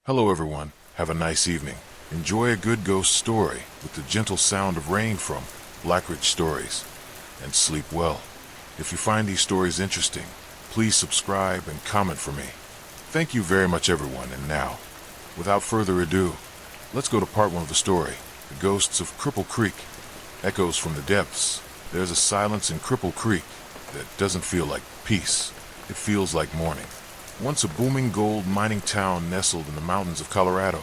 Hello everyone, have a nice evening. Enjoy a good ghost story with the gentle sound of rain from Blackridge Stories, and sleep well. If you find these stories interesting, please subscribe and comment for me. Thank you very much everyone, and now, without further ado, let's go to part one of the story, The Ghosts of Cripple Creek. Echoes from the depths. There's a silence in Cripple Creek that doesn't feel like peace. It feels like mourning. Once a booming gold mining town nestled in the mountains of Colorado,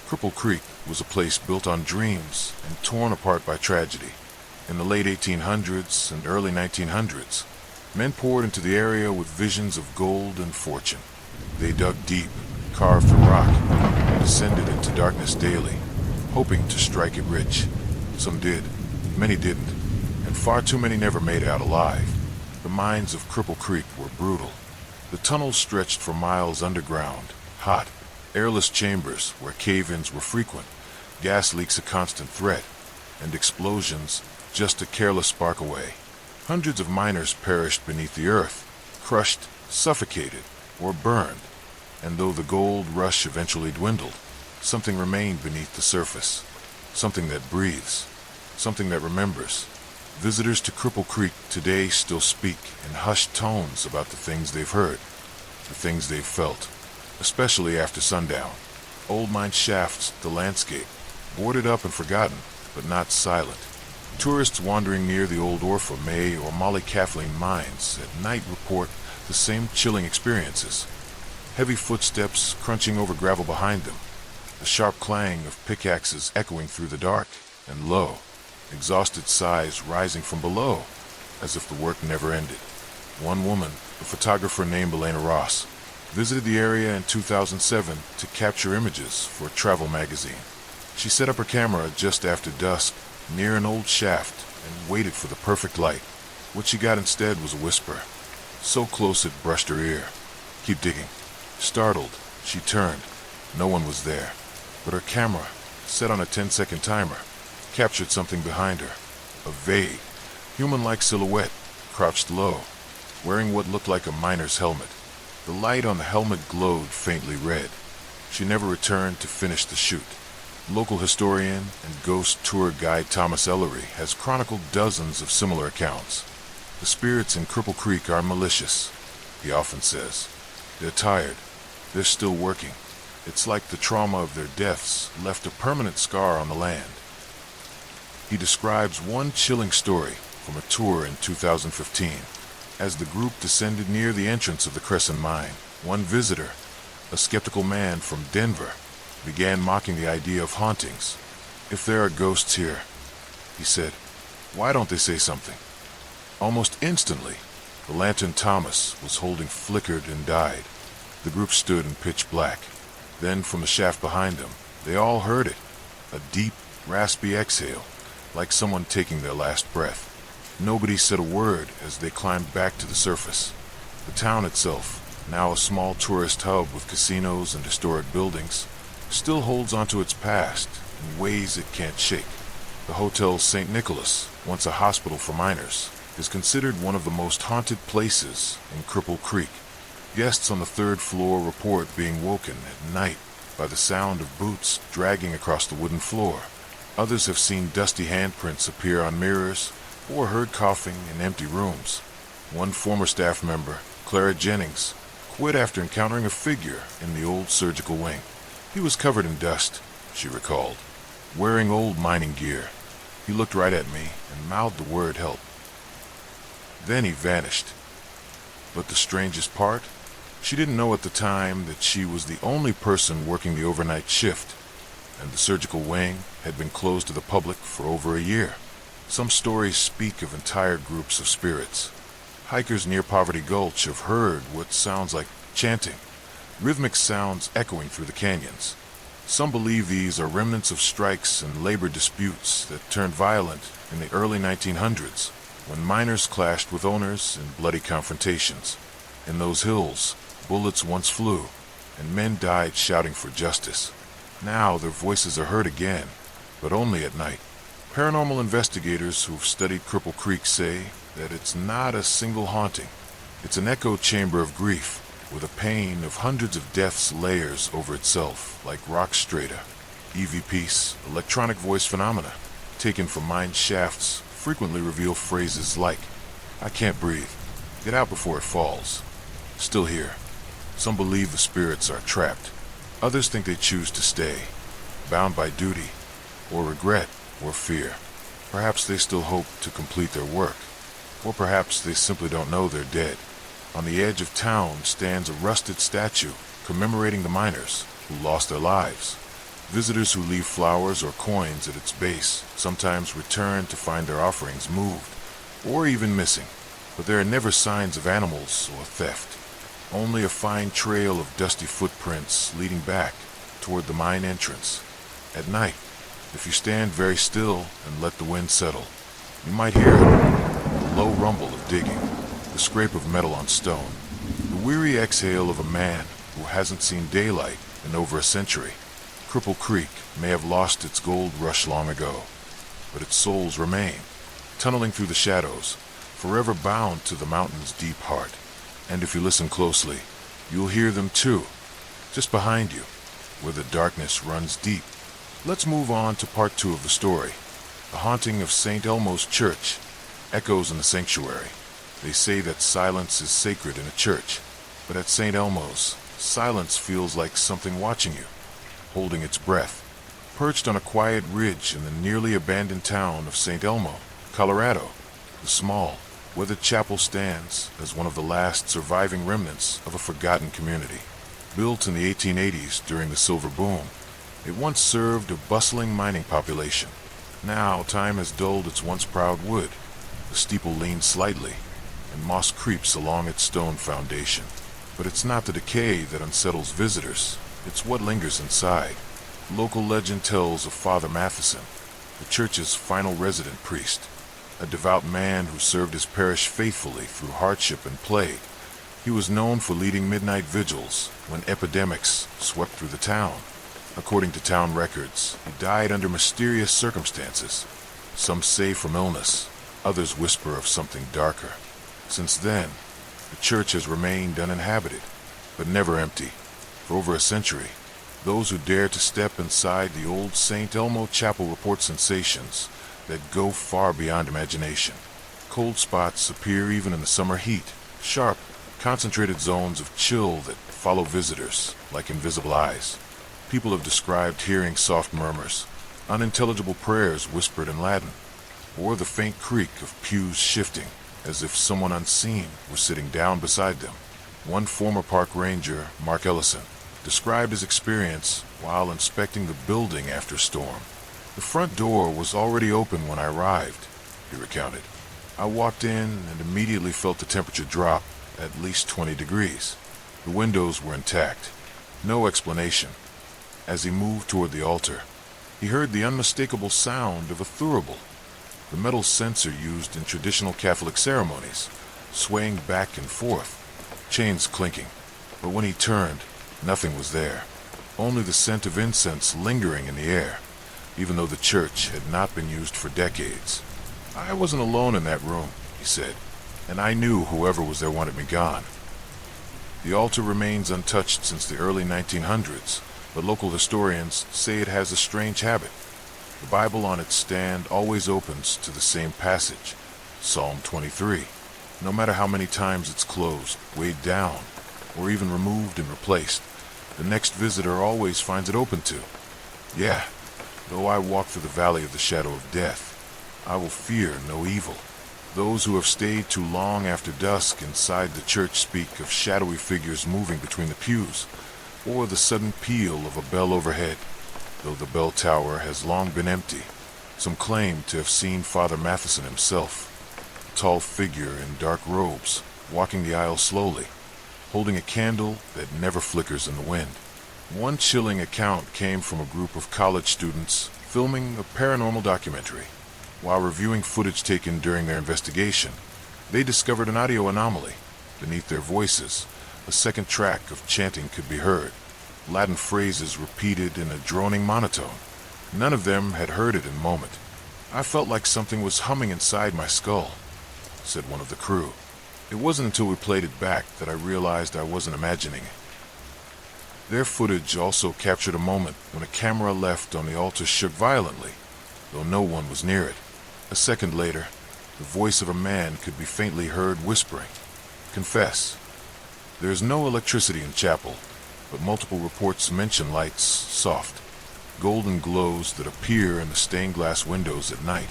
Cripple Creek was a place built on dreams and torn apart by tragedy. In the late 1800s and early 1900s, men poured into the area with visions of gold and fortune. They dug deep, carved the rock, and descended into darkness daily, hoping to strike it rich. Some did, many didn't, and far too many never made it out alive. The mines of Cripple Creek were brutal. The tunnels stretched for miles underground, hot, airless chambers where cave-ins were frequent, gas leaks a constant threat, and explosions just a careless spark away. Hundreds of miners perished beneath the earth, crushed, suffocated, or burned. And though the gold rush eventually dwindled, something remained beneath the surface. Something that breathes, something that remembers. Visitors to Cripple Creek today still speak in hushed tones about the things they've heard, the things they've felt, especially after sundown. Old mine shafts, the landscape, boarded up and forgotten, but not silent. Tourists wandering near the old Orpha May or Molly Kathleen mines at night report the same chilling experiences. Heavy footsteps crunching over gravel behind them, the sharp clang of pickaxes echoing through the dark, and low, exhausted sighs rising from below, as if the work never ended. One woman, a photographer named Elena Ross, visited the area in 2007 to capture images for a travel magazine. She set up her camera just after dusk, near an old shaft, and waited for the perfect light. What she got instead was a whisper, so close it brushed her ear. "Keep digging." Startled, she turned. No one was there, but her camera, set on a 10-second timer, captured something behind her. A vague, human-like silhouette, crouched low, wearing what looked like a miner's helmet. The light on the helmet glowed faintly red. She never returned to finish the shoot. Local historian and ghost tour guide Thomas Ellery has chronicled dozens of similar accounts. The spirits in Cripple Creek are malicious, he often says. They're tired. They're still working. It's like the trauma of their deaths left a permanent scar on the land. He describes one chilling story from a tour in 2015. As the group descended near the entrance of the Crescent Mine, one visitor, a skeptical man from Denver, began mocking the idea of hauntings. "If there are ghosts here," he said, "why don't they say something?" Almost instantly, the lantern Thomas was holding flickered and died. The group stood in pitch black. Then from the shaft behind them, they all heard it, a deep, raspy exhale, like someone taking their last breath. Nobody said a word as they climbed back to the surface. The town itself, now a small tourist hub with casinos and historic buildings, still holds onto its past in ways it can't shake. The Hotel St. Nicholas, once a hospital for miners, is considered one of the most haunted places in Cripple Creek. Guests on the third floor report being woken at night by the sound of boots dragging across the wooden floor. Others have seen dusty handprints appear on mirrors or heard coughing in empty rooms. One former staff member, Clara Jennings, quit after encountering a figure in the old surgical wing. He was covered in dust, she recalled, wearing old mining gear. He looked right at me and mouthed the word help. Then he vanished. But the strangest part? She didn't know at the time that she was the only person working the overnight shift, and the surgical wing had been closed to the public for over a year. Some stories speak of entire groups of spirits. Hikers near Poverty Gulch have heard what sounds like chanting, rhythmic sounds echoing through the canyons. Some believe these are remnants of strikes and labor disputes that turned violent in the early 1900s, when miners clashed with owners in bloody confrontations. In those hills, bullets once flew, and men died shouting for justice. Now their voices are heard again, but only at night. Paranormal investigators who've studied Cripple Creek say that it's not a single haunting. It's an echo chamber of grief, with a pane of hundreds of deaths layers over itself like rock strata. EVPs, electronic voice phenomena, taken from mine shafts, frequently reveal phrases like, "I can't breathe. Get out before it falls." Still here. Some believe the spirits are trapped. Others think they choose to stay, bound by duty, or regret, or fear. Perhaps they still hope to complete their work, or perhaps they simply don't know they're dead. On the edge of town stands a rusted statue commemorating the miners who lost their lives. Visitors who leave flowers or coins at its base sometimes return to find their offerings moved, or even missing, but there are never signs of animals or theft. Only a fine trail of dusty footprints leading back toward the mine entrance. At night, if you stand very still and let the wind settle, you might hear a low rumble of digging, the scrape of metal on stone, the weary exhale of a man who hasn't seen daylight in over a century. Cripple Creek may have lost its gold rush long ago, but its souls remain, tunneling through the shadows, forever bound to the mountain's deep heart. And if you listen closely, you'll hear them too, just behind you, where the darkness runs deep. Let's move on to part 2 of the story. The haunting of St. Elmo's Church echoes in the sanctuary. They say that silence is sacred in a church, but at St. Elmo's, silence feels like something watching you, holding its breath. Perched on a quiet ridge in the nearly abandoned town of St. Elmo, Colorado, the small, weathered chapel stands as one of the last surviving remnants of a forgotten community. Built in the 1880s during the Silver Boom, it once served a bustling mining population. Now time has dulled its once proud wood. The steeple leans slightly, and moss creeps along its stone foundation. But it's not the decay that unsettles visitors. It's what lingers inside. Local legend tells of Father Matheson, the church's final resident priest, a devout man who served his parish faithfully through hardship and plague. He was known for leading midnight vigils when epidemics swept through the town. According to town records, he died under mysterious circumstances. Some say from illness, others whisper of something darker. Since then, the church has remained uninhabited, but never empty. For over a century, those who dare to step inside the old St. Elmo Chapel report sensations that go far beyond imagination. Cold spots appear even in the summer heat, sharp, concentrated zones of chill that follow visitors like invisible eyes. People have described hearing soft murmurs, unintelligible prayers whispered in Latin, or the faint creak of pews shifting as if someone unseen were sitting down beside them. One former park ranger, Mark Ellison, described his experience while inspecting the building after storm. "The front door was already open when I arrived," he recounted. "I walked in and immediately felt the temperature drop at least 20 degrees. The windows were intact. No explanation. As he moved toward the altar, he heard the unmistakable sound of a thurible, the metal censer used in traditional Catholic ceremonies, swaying back and forth, chains clinking. But when he turned, nothing was there. Only the scent of incense lingering in the air, even though the church had not been used for decades. I wasn't alone in that room," he said, "and I knew whoever was there wanted me gone." The altar remains untouched since the early 1900s, but local historians say it has a strange habit. The Bible on its stand always opens to the same passage, Psalm 23. No matter how many times it's closed, weighed down, or even removed and replaced, the next visitor always finds it open to. "Yeah, though I walk through the valley of the shadow of death, I will fear no evil." Those who have stayed too long after dusk inside the church speak of shadowy figures moving between the pews, or the sudden peal of a bell overhead, though the bell tower has long been empty. Some claim to have seen Father Matheson himself, a tall figure in dark robes, walking the aisle slowly, holding a candle that never flickers in the wind. One chilling account came from a group of college students filming a paranormal documentary. While reviewing footage taken during their investigation, they discovered an audio anomaly. Beneath their voices, a second track of chanting could be heard, Latin phrases repeated in a droning monotone. None of them had heard it in a moment. "I felt like something was humming inside my skull," said one of the crew. It wasn't until we played it back that I realized I wasn't imagining it. Their footage also captured a moment when a camera left on the altar shook violently, though no one was near it. A second later, the voice of a man could be faintly heard whispering, "Confess." There is no electricity in chapel, but multiple reports mention lights, soft, golden glows that appear in the stained glass windows at night,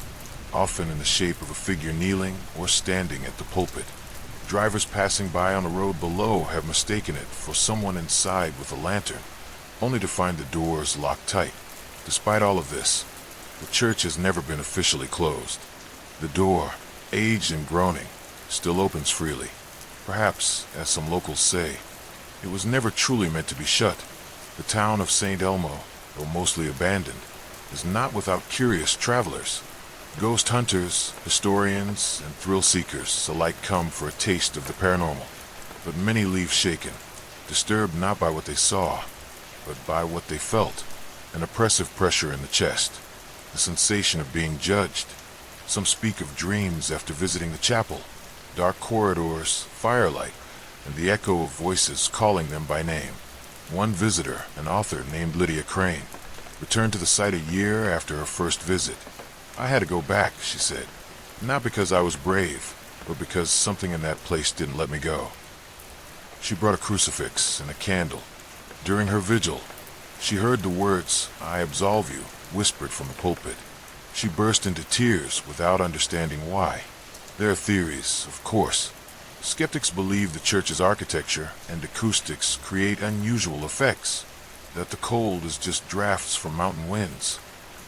often in the shape of a figure kneeling or standing at the pulpit. Drivers passing by on the road below have mistaken it for someone inside with a lantern, only to find the doors locked tight. Despite all of this, the church has never been officially closed. The door, aged and groaning, still opens freely. Perhaps, as some locals say, it was never truly meant to be shut. The town of St. Elmo, though mostly abandoned, is not without curious travelers. Ghost hunters, historians, and thrill-seekers alike come for a taste of the paranormal, but many leave shaken, disturbed not by what they saw, but by what they felt, an oppressive pressure in the chest, the sensation of being judged. Some speak of dreams after visiting the chapel, dark corridors, firelight, and the echo of voices calling them by name. One visitor, an author named Lydia Crane, returned to the site a year after her first visit. "I had to go back," she said, "not because I was brave, but because something in that place didn't let me go." She brought a crucifix and a candle. During her vigil, she heard the words, "I absolve you," whispered from the pulpit. She burst into tears without understanding why. There are theories, of course. Skeptics believe the church's architecture and acoustics create unusual effects, that the cold is just drafts from mountain winds,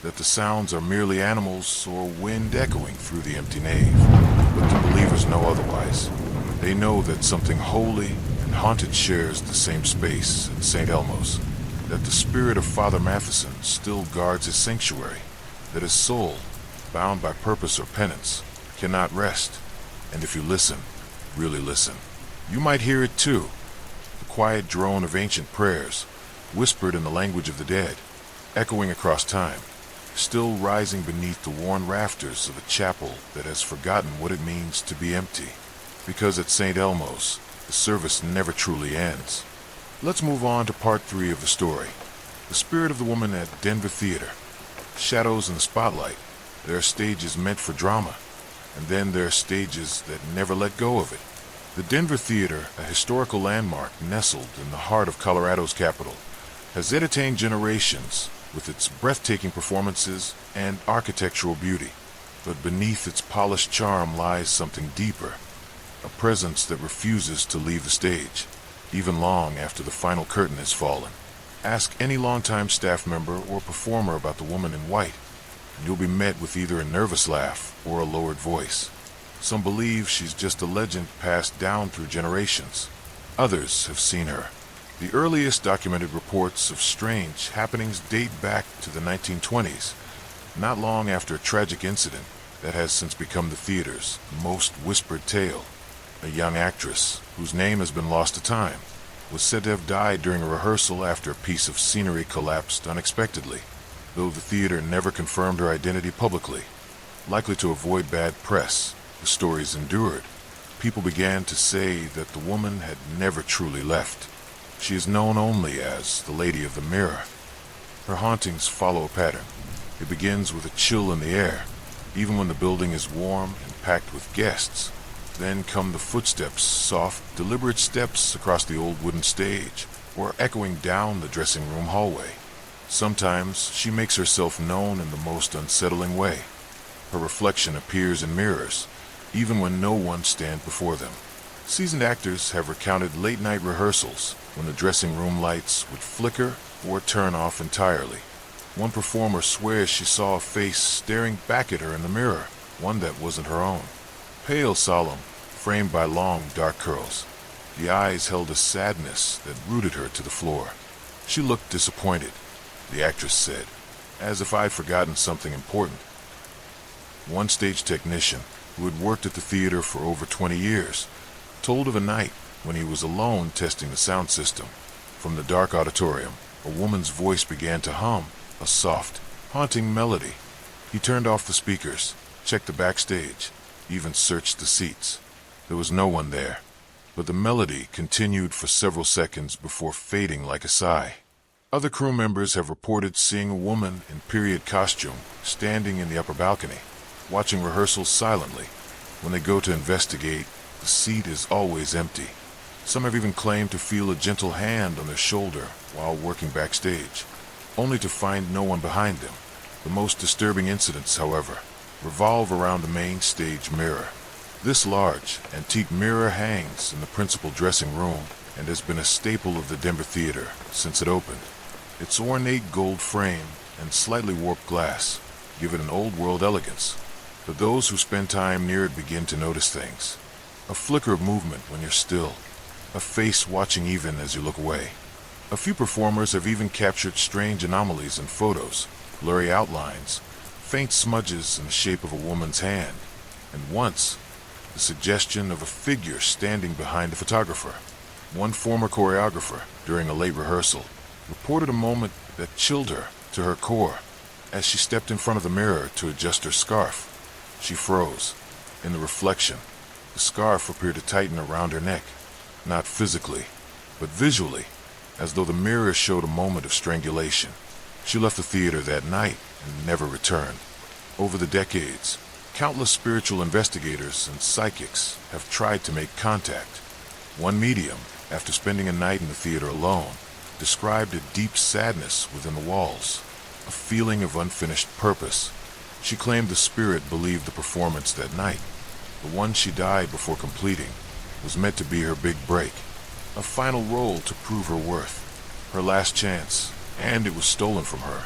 that the sounds are merely animals or wind echoing through the empty nave. But the believers know otherwise. They know that something holy and haunted shares the same space at St. Elmo's, that the spirit of Father Matheson still guards his sanctuary, that his soul, bound by purpose or penance, cannot rest. And if you listen, really listen, you might hear it too, the quiet drone of ancient prayers, whispered in the language of the dead, echoing across time, still rising beneath the worn rafters of a chapel that has forgotten what it means to be empty. Because at St. Elmo's, the service never truly ends. Let's move on to part 3 of the story. The spirit of the woman at Denver Theater. Shadows in the spotlight. There are stages meant for drama, and then there are stages that never let go of it. The Denver Theater, a historical landmark nestled in the heart of Colorado's capital, has entertained generations with its breathtaking performances and architectural beauty. But beneath its polished charm lies something deeper, a presence that refuses to leave the stage, even long after the final curtain has fallen. Ask any longtime staff member or performer about the woman in white, and you'll be met with either a nervous laugh or a lowered voice. Some believe she's just a legend passed down through generations. Others have seen her. The earliest documented reports of strange happenings date back to the 1920s, not long after a tragic incident that has since become the theater's most whispered tale. A young actress, whose name has been lost to time, was said to have died during a rehearsal after a piece of scenery collapsed unexpectedly, though the theater never confirmed her identity publicly. Likely to avoid bad press, the stories endured. People began to say that the woman had never truly left. She is known only as the Lady of the Mirror. Her hauntings follow a pattern. It begins with a chill in the air, even when the building is warm and packed with guests. Then come the footsteps, soft, deliberate steps across the old wooden stage, or echoing down the dressing room hallway. Sometimes she makes herself known in the most unsettling way. Her reflection appears in mirrors, even when no one stands before them. Seasoned actors have recounted late-night rehearsals when the dressing room lights would flicker or turn off entirely. One performer swears she saw a face staring back at her in the mirror, one that wasn't her own. Pale, solemn, framed by long, dark curls. The eyes held a sadness that rooted her to the floor. She looked disappointed, the actress said, as if I'd forgotten something important. One stage technician, who had worked at the theater for over 20 years, told of a night when he was alone testing the sound system. From the dark auditorium, a woman's voice began to hum, a soft, haunting melody. He turned off the speakers, checked the backstage, even searched the seats. There was no one there, but the melody continued for several seconds before fading like a sigh. Other crew members have reported seeing a woman in period costume standing in the upper balcony, watching rehearsals silently. When they go to investigate, the seat is always empty. Some have even claimed to feel a gentle hand on their shoulder while working backstage, only to find no one behind them. The most disturbing incidents, however, revolve around the main stage mirror. This large, antique mirror hangs in the principal dressing room and has been a staple of the Denver Theater since it opened. Its ornate gold frame and slightly warped glass give it an old-world elegance, but those who spend time near it begin to notice things. A flicker of movement when you're still, a face watching even as you look away. A few performers have even captured strange anomalies in photos, blurry outlines, faint smudges in the shape of a woman's hand, and once, the suggestion of a figure standing behind the photographer. One former choreographer, during a late rehearsal, reported a moment that chilled her to her core. As she stepped in front of the mirror to adjust her scarf, she froze. In the reflection, the scarf appeared to tighten around her neck, not physically, but visually, as though the mirror showed a moment of strangulation. She left the theater that night and never returned. Over the decades, countless spiritual investigators and psychics have tried to make contact. One medium, after spending a night in the theater alone, described a deep sadness within the walls, a feeling of unfinished purpose. She claimed the spirit believed the performance that night, the one she died before completing, was meant to be her big break, a final role to prove her worth, her last chance, and it was stolen from her,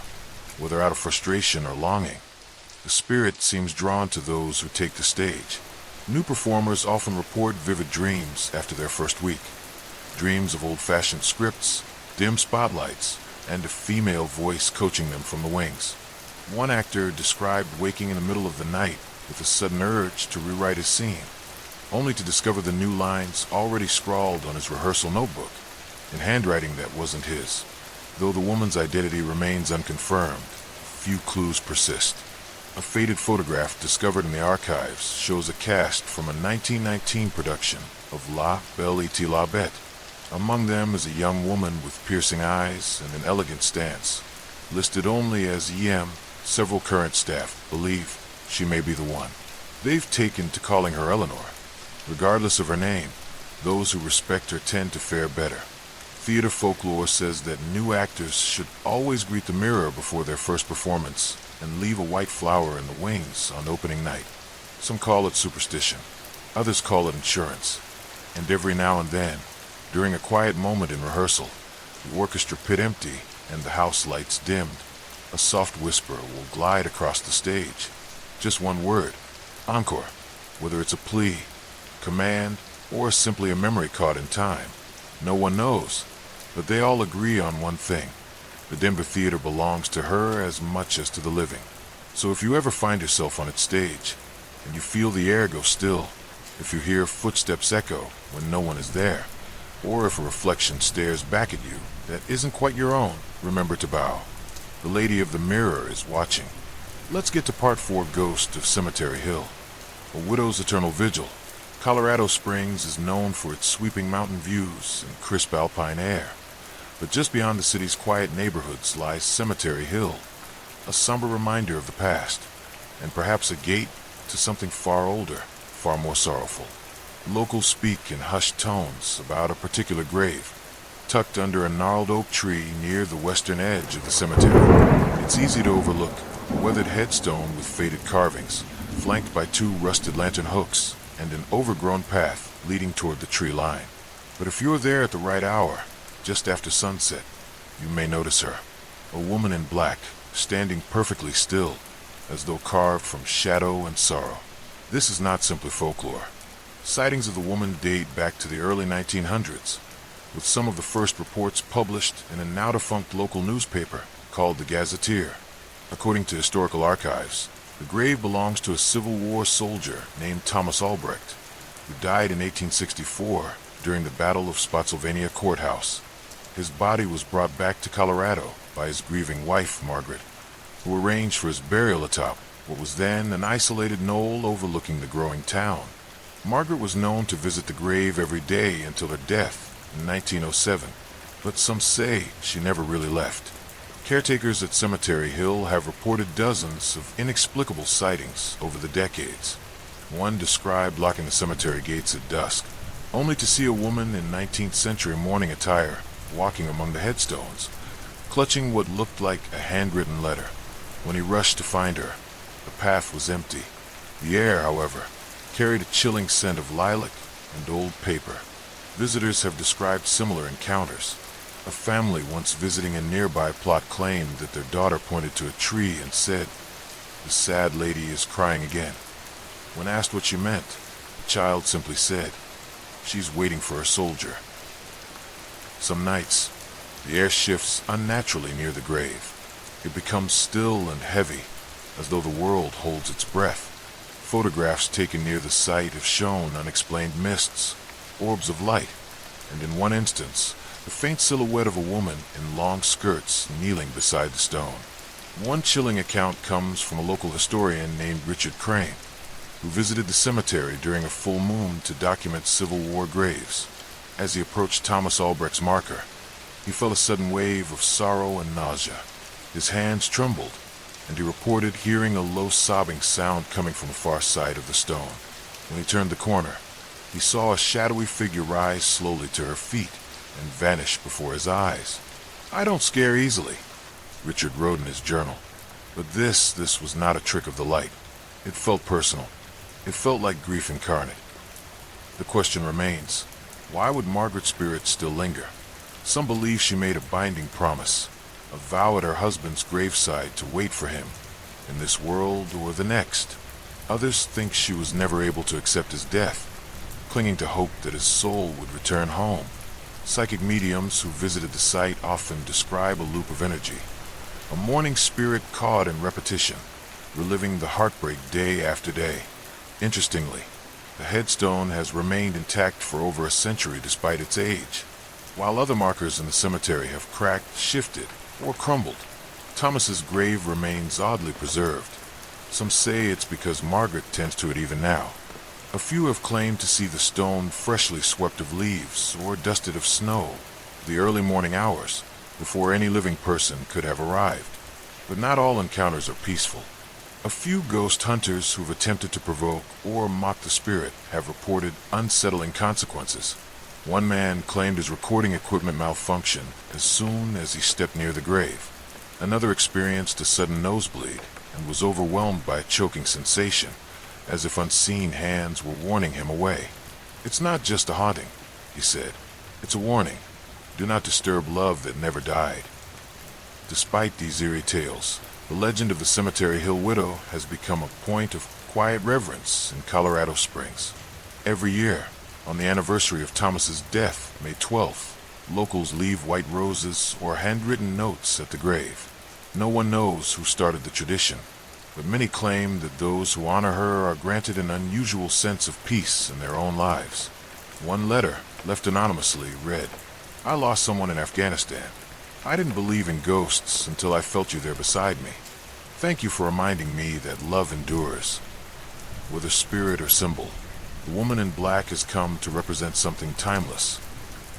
whether out of frustration or longing. The spirit seems drawn to those who take the stage. New performers often report vivid dreams after their first week, dreams of old-fashioned scripts, dim spotlights, and a female voice coaching them from the wings. One actor described waking in the middle of the night with a sudden urge to rewrite his scene, only to discover the new lines already scrawled on his rehearsal notebook, in handwriting that wasn't his. Though the woman's identity remains unconfirmed, few clues persist. A faded photograph discovered in the archives shows a cast from a 1919 production of La Belle et la Bête. Among them is a young woman with piercing eyes and an elegant stance. Listed only as EM, several current staff believe she may be the one. They've taken to calling her Eleanor. Regardless of her name, those who respect her tend to fare better. Theater folklore says that new actors should always greet the mirror before their first performance and leave a white flower in the wings on opening night. Some call it superstition, others call it insurance. And every now and then, during a quiet moment in rehearsal, the orchestra pit empty and the house lights dimmed, a soft whisper will glide across the stage. Just one word, encore, whether it's a plea, command, or simply a memory caught in time. No one knows, but they all agree on one thing. The Denver Theater belongs to her as much as to the living. So if you ever find yourself on its stage, and you feel the air go still, if you hear footsteps echo when no one is there, or if a reflection stares back at you that isn't quite your own, remember to bow. The Lady of the Mirror is watching. Let's get to Part 4, Ghost of Cemetery Hill. A widow's eternal vigil. Colorado Springs is known for its sweeping mountain views and crisp alpine air. But just beyond the city's quiet neighborhoods lies Cemetery Hill, a somber reminder of the past, and perhaps a gate to something far older, far more sorrowful. Locals speak in hushed tones about a particular grave, tucked under a gnarled oak tree near the western edge of the cemetery. It's easy to overlook a weathered headstone with faded carvings, flanked by two rusted lantern hooks and an overgrown path leading toward the tree line. But if you're there at the right hour, just after sunset, you may notice her, a woman in black, standing perfectly still, as though carved from shadow and sorrow. This is not simply folklore. Sightings of the woman date back to the early 1900s, with some of the first reports published in a now-defunct local newspaper called the Gazetteer. According to historical archives, the grave belongs to a Civil War soldier named Thomas Albrecht, who died in 1864 during the Battle of Spotsylvania Courthouse. His body was brought back to Colorado by his grieving wife, Margaret, who arranged for his burial atop what was then an isolated knoll overlooking the growing town. Margaret was known to visit the grave every day until her death in 1907, but some say she never really left. Caretakers at Cemetery Hill have reported dozens of inexplicable sightings over the decades. One described locking the cemetery gates at dusk, only to see a woman in 19th century mourning attire walking among the headstones, clutching what looked like a handwritten letter. When he rushed to find her, the path was empty. The air, however, carried a chilling scent of lilac and old paper. Visitors have described similar encounters. A family once visiting a nearby plot claimed that their daughter pointed to a tree and said, "The sad lady is crying again." When asked what she meant, the child simply said, "She's waiting for a soldier." Some nights, the air shifts unnaturally near the grave. It becomes still and heavy, as though the world holds its breath. Photographs taken near the site have shown unexplained mists, orbs of light, and in one instance, the faint silhouette of a woman in long skirts kneeling beside the stone. One chilling account comes from a local historian named Richard Crane, who visited the cemetery during a full moon to document Civil War graves. As he approached Thomas Albrecht's marker, he felt a sudden wave of sorrow and nausea. His hands trembled, and he reported hearing a low sobbing sound coming from the far side of the stone. When he turned the corner, he saw a shadowy figure rise slowly to her feet and vanish before his eyes. "I don't scare easily," Richard wrote in his journal, but this was not a trick of the light. It felt personal. It felt like grief incarnate. The question remains, why would Margaret's spirit still linger? Some believe she made a binding promise, a vow at her husband's graveside to wait for him, in this world or the next. Others think she was never able to accept his death, clinging to hope that his soul would return home. Psychic mediums who visited the site often describe a loop of energy, a mourning spirit caught in repetition, reliving the heartbreak day after day. Interestingly, the headstone has remained intact for over a century despite its age. While other markers in the cemetery have cracked, shifted, or crumbled, Thomas's grave remains oddly preserved. Some say it's because Margaret tends to it even now. A few have claimed to see the stone freshly swept of leaves or dusted of snow, the early morning hours, before any living person could have arrived. But not all encounters are peaceful. A few ghost hunters who've attempted to provoke or mock the spirit have reported unsettling consequences. One man claimed his recording equipment malfunctioned as soon as he stepped near the grave. Another experienced a sudden nosebleed and was overwhelmed by a choking sensation, as if unseen hands were warning him away. "It's not just a haunting," he said. "It's a warning. Do not disturb love that never died." Despite these eerie tales, the legend of the Cemetery Hill Widow has become a point of quiet reverence in Colorado Springs. Every year, on the anniversary of Thomas's death, May 12th, locals leave white roses or handwritten notes at the grave. No one knows who started the tradition, but many claim that those who honor her are granted an unusual sense of peace in their own lives. One letter, left anonymously, read, "I lost someone in Afghanistan. I didn't believe in ghosts until I felt you there beside me. Thank you for reminding me that love endures." Whether spirit or symbol, the woman in black has come to represent something timeless.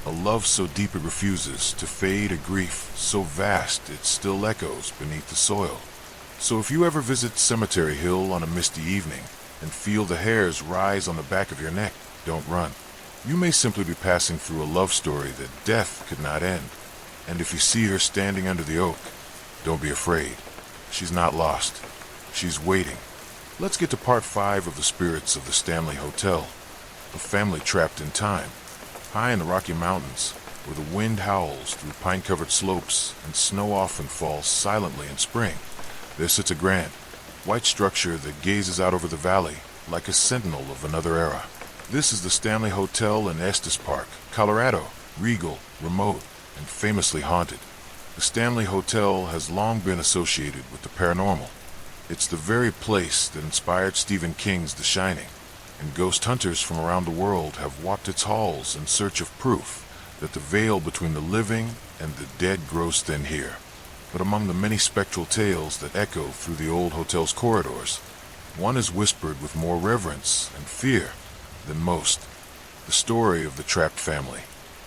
A love so deep it refuses to fade, a grief so vast it still echoes beneath the soil. So if you ever visit Cemetery Hill on a misty evening and feel the hairs rise on the back of your neck, don't run. You may simply be passing through a love story that death could not end. And if you see her standing under the oak, don't be afraid. She's not lost. She's waiting. Let's get to part 5 of the spirits of the Stanley Hotel, a family trapped in time. High in the Rocky Mountains, where the wind howls through pine-covered slopes and snow often falls silently in spring, there sits a grand, white structure that gazes out over the valley like a sentinel of another era. This is the Stanley Hotel in Estes Park, Colorado, regal, remote, and famously haunted. The Stanley Hotel has long been associated with the paranormal. It's the very place that inspired Stephen King's The Shining, and ghost hunters from around the world have walked its halls in search of proof that the veil between the living and the dead grows thin here. But among the many spectral tales that echo through the old hotel's corridors, one is whispered with more reverence and fear than most. The story of the trapped family.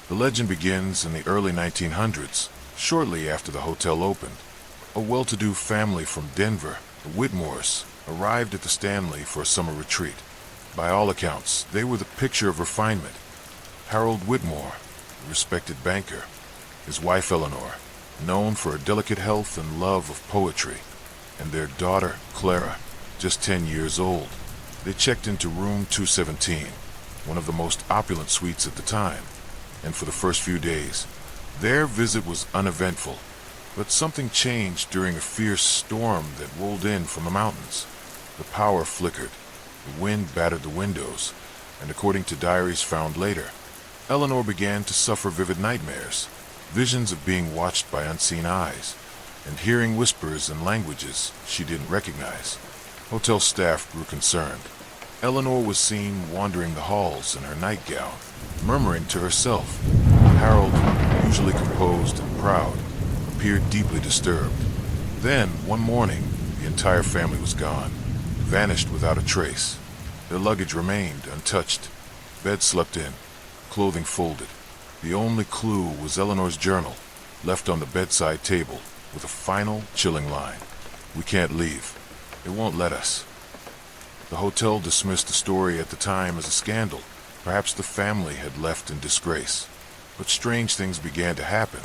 The legend begins in the early 1900s, shortly after the hotel opened. A well-to-do family from Denver, the Whitmores, arrived at the Stanley for a summer retreat. By all accounts, they were the picture of refinement. Harold Whitmore, a respected banker, his wife Eleanor, known for her delicate health and love of poetry, and their daughter Clara, just 10 years old. They checked into room 217, one of the most opulent suites at the time, and for the first few days, their visit was uneventful. But something changed during a fierce storm that rolled in from the mountains. The power flickered, the wind battered the windows, and according to diaries found later, Eleanor began to suffer vivid nightmares, visions of being watched by unseen eyes, and hearing whispers in languages she didn't recognize. Hotel staff grew concerned. Eleanor was seen wandering the halls in her nightgown, murmuring to herself. Harold, usually composed and proud, appeared deeply disturbed. Then, one morning, the entire family was gone, vanished without a trace. Their luggage remained untouched, beds slept in, clothing folded. The only clue was Eleanor's journal, left on the bedside table, with a final, chilling line. "We can't leave. It won't let us." The hotel dismissed the story at the time as a scandal. Perhaps the family had left in disgrace. But strange things began to happen.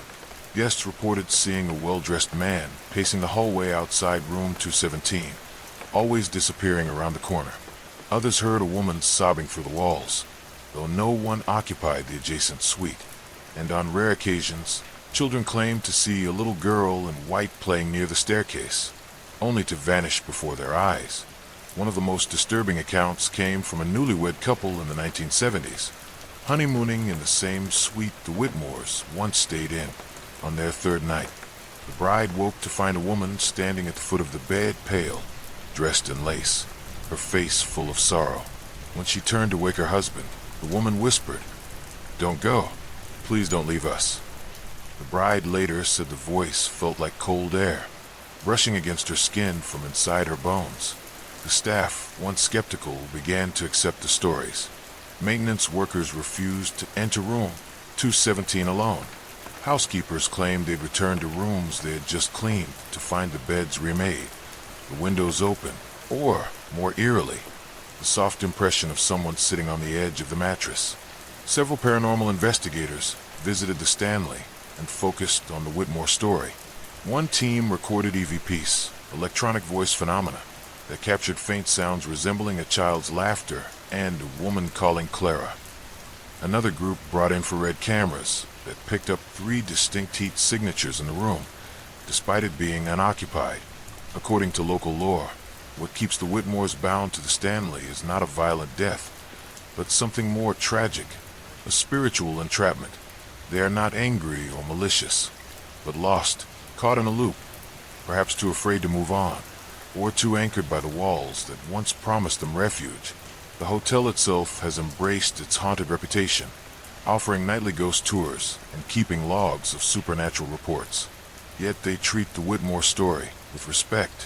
Guests reported seeing a well-dressed man pacing the hallway outside room 217, always disappearing around the corner. Others heard a woman sobbing through the walls, though no one occupied the adjacent suite. And on rare occasions, children claimed to see a little girl in white playing near the staircase, only to vanish before their eyes. One of the most disturbing accounts came from a newlywed couple in the 1970s, honeymooning in the same suite the Whitmores once stayed in. On their third night, the bride woke to find a woman standing at the foot of the bed, pale, dressed in lace, her face full of sorrow. When she turned to wake her husband, the woman whispered, "Don't go. Please don't leave us." The bride later said the voice felt like cold air, brushing against her skin from inside her bones. The staff, once skeptical, began to accept the stories. Maintenance workers refused to enter room 217 alone. Housekeepers claimed they'd returned to rooms they had just cleaned to find the beds remade, the windows open, or, more eerily, the soft impression of someone sitting on the edge of the mattress. Several paranormal investigators visited the Stanley and focused on the Whitmore story. One team recorded EVPs, electronic voice phenomena, that captured faint sounds resembling a child's laughter and a woman calling Clara. Another group brought infrared cameras that picked up 3 distinct heat signatures in the room, despite it being unoccupied. According to local lore, what keeps the Whitmores bound to the Stanley is not a violent death, but something more tragic, a spiritual entrapment. They are not angry or malicious, but lost, caught in a loop, perhaps too afraid to move on, or too anchored by the walls that once promised them refuge. The hotel itself has embraced its haunted reputation, offering nightly ghost tours and keeping logs of supernatural reports. Yet they treat the Whitmore story with respect.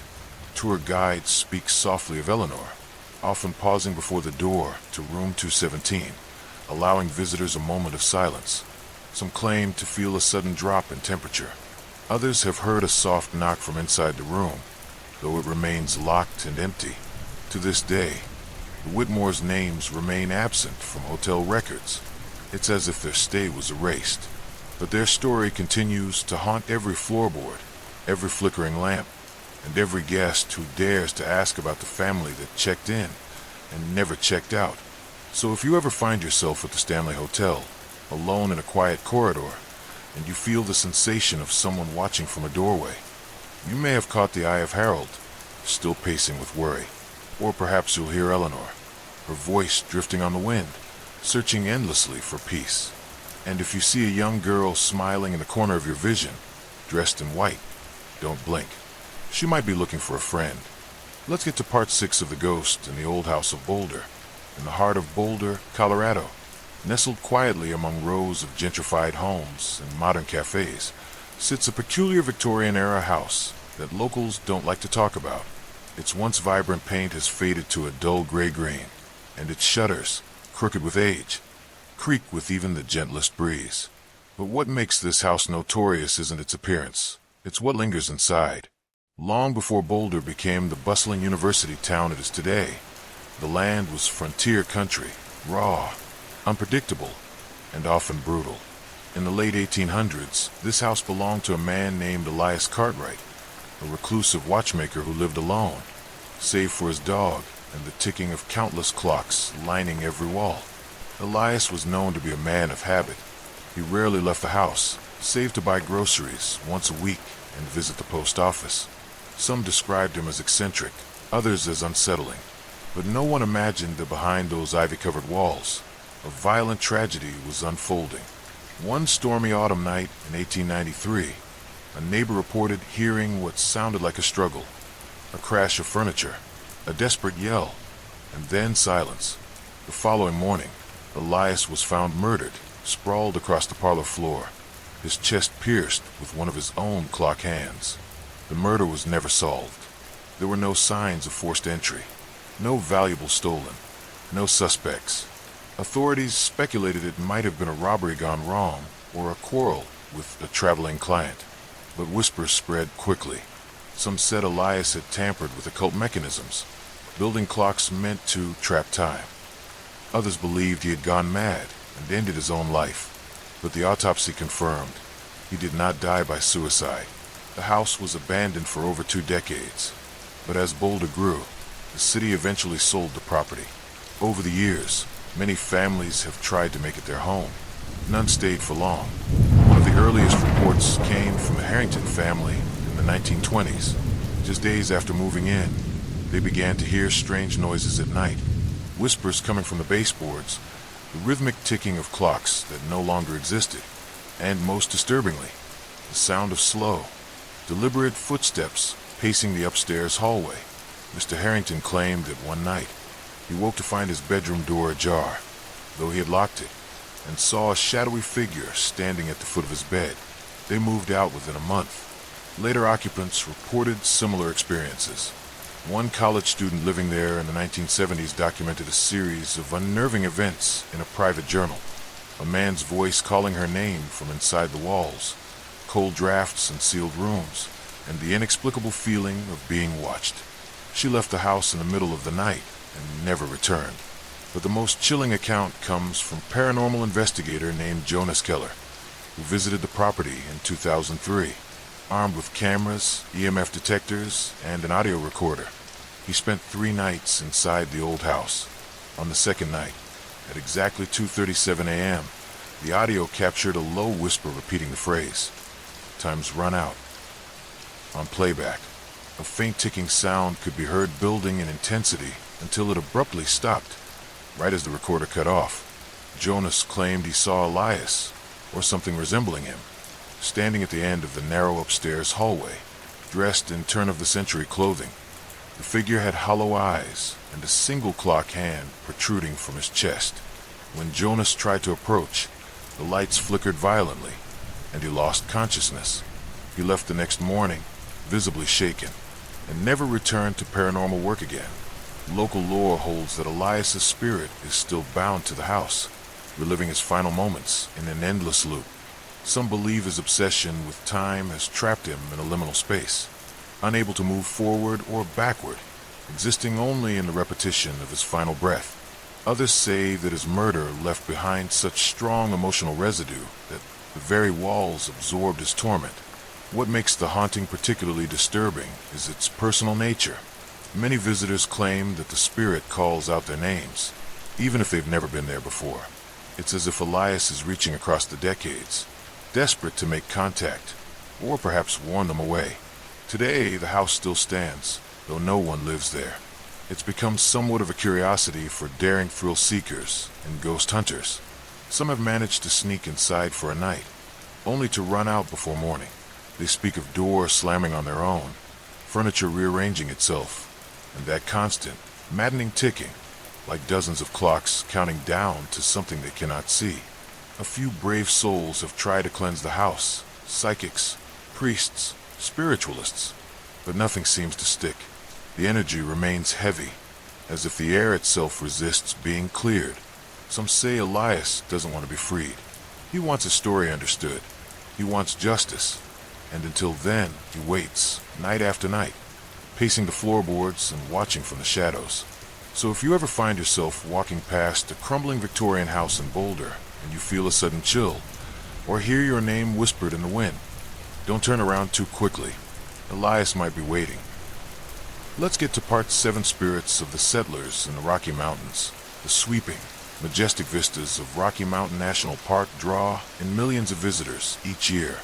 Tour guides speak softly of Eleanor, often pausing before the door to room 217, allowing visitors a moment of silence. Some claim to feel a sudden drop in temperature. Others have heard a soft knock from inside the room, though it remains locked and empty. To this day, the Whitmores' names remain absent from hotel records. It's as if their stay was erased. But their story continues to haunt every floorboard, every flickering lamp, and every guest who dares to ask about the family that checked in and never checked out. So if you ever find yourself at the Stanley Hotel, alone in a quiet corridor, and you feel the sensation of someone watching from a doorway, you may have caught the eye of Harold, still pacing with worry. Or perhaps you'll hear Eleanor, her voice drifting on the wind, searching endlessly for peace. And if you see a young girl smiling in the corner of your vision, dressed in white, don't blink. She might be looking for a friend. Let's get to part 6 of The Ghost in the old house of Boulder. In the heart of Boulder, Colorado, nestled quietly among rows of gentrified homes and modern cafes, sits a peculiar Victorian-era house that locals don't like to talk about. Its once vibrant paint has faded to a dull gray-green, and its shutters, crooked with age, creak with even the gentlest breeze. But what makes this house notorious isn't its appearance, it's what lingers inside. Long before Boulder became the bustling university town it is today, the land was frontier country, raw, unpredictable, and often brutal. In the late 1800s, this house belonged to a man named Elias Cartwright, a reclusive watchmaker who lived alone, save for his dog and the ticking of countless clocks lining every wall. Elias was known to be a man of habit. He rarely left the house, save to buy groceries once a week and visit the post office. Some described him as eccentric, others as unsettling, but no one imagined that behind those ivy-covered walls, a violent tragedy was unfolding. One stormy autumn night in 1893, a neighbor reported hearing what sounded like a struggle, a crash of furniture, a desperate yell, and then silence. The following morning, Elias was found murdered, sprawled across the parlor floor, his chest pierced with one of his own clock hands. The murder was never solved. There were no signs of forced entry, no valuables stolen, no suspects. Authorities speculated it might have been a robbery gone wrong or a quarrel with a traveling client. But whispers spread quickly. Some said Elias had tampered with occult mechanisms, building clocks meant to trap time. Others believed he had gone mad and ended his own life. But the autopsy confirmed he did not die by suicide. The house was abandoned for over 2 decades. But as Boulder grew, the city eventually sold the property. Over the years, many families have tried to make it their home. None stayed for long. One of the earliest reports came from the Harrington family in the 1920s. Just days after moving in, they began to hear strange noises at night. Whispers coming from the baseboards, the rhythmic ticking of clocks that no longer existed, and most disturbingly, the sound of slow, deliberate footsteps pacing the upstairs hallway. Mr. Harrington claimed that one night, he woke to find his bedroom door ajar, though he had locked it, and saw a shadowy figure standing at the foot of his bed. They moved out within a month. Later occupants reported similar experiences. One college student living there in the 1970s documented a series of unnerving events in a private journal. A man's voice calling her name from inside the walls, cold drafts in sealed rooms, and the inexplicable feeling of being watched. She left the house in the middle of the night and never returned. But the most chilling account comes from a paranormal investigator named Jonas Keller, who visited the property in 2003. Armed with cameras, EMF detectors, and an audio recorder, he spent 3 nights inside the old house. On the second night, at exactly 2:37 a.m., the audio captured a low whisper repeating the phrase, "Time's run out." On playback, a faint ticking sound could be heard building in intensity until it abruptly stopped. Right as the recorder cut off, Jonas claimed he saw Elias, or something resembling him, standing at the end of the narrow upstairs hallway, dressed in turn-of-the-century clothing. The figure had hollow eyes and a single clock hand protruding from his chest. When Jonas tried to approach, the lights flickered violently, and he lost consciousness. He left the next morning, visibly shaken, and never returned to paranormal work again. Local lore holds that Elias's spirit is still bound to the house, reliving his final moments in an endless loop. Some believe his obsession with time has trapped him in a liminal space, unable to move forward or backward, existing only in the repetition of his final breath. Others say that his murder left behind such strong emotional residue that the very walls absorbed his torment. What makes the haunting particularly disturbing is its personal nature. Many visitors claim that the spirit calls out their names, even if they've never been there before. It's as if Elias is reaching across the decades, desperate to make contact, or perhaps warn them away. Today, the house still stands, though no one lives there. It's become somewhat of a curiosity for daring thrill seekers and ghost hunters. Some have managed to sneak inside for a night, only to run out before morning. They speak of doors slamming on their own, furniture rearranging itself, and that constant, maddening ticking, like dozens of clocks counting down to something they cannot see. A few brave souls have tried to cleanse the house, psychics, priests, spiritualists, but nothing seems to stick. The energy remains heavy, as if the air itself resists being cleared. Some say Elias doesn't want to be freed. He wants his story understood. He wants justice. And until then, he waits, night after night, pacing the floorboards and watching from the shadows. So if you ever find yourself walking past a crumbling Victorian house in Boulder and you feel a sudden chill, or hear your name whispered in the wind, don't turn around too quickly. Elias might be waiting. Let's get to part 7, Spirits of the Settlers in the Rocky Mountains. The sweeping, majestic vistas of Rocky Mountain National Park draw in millions of visitors each year.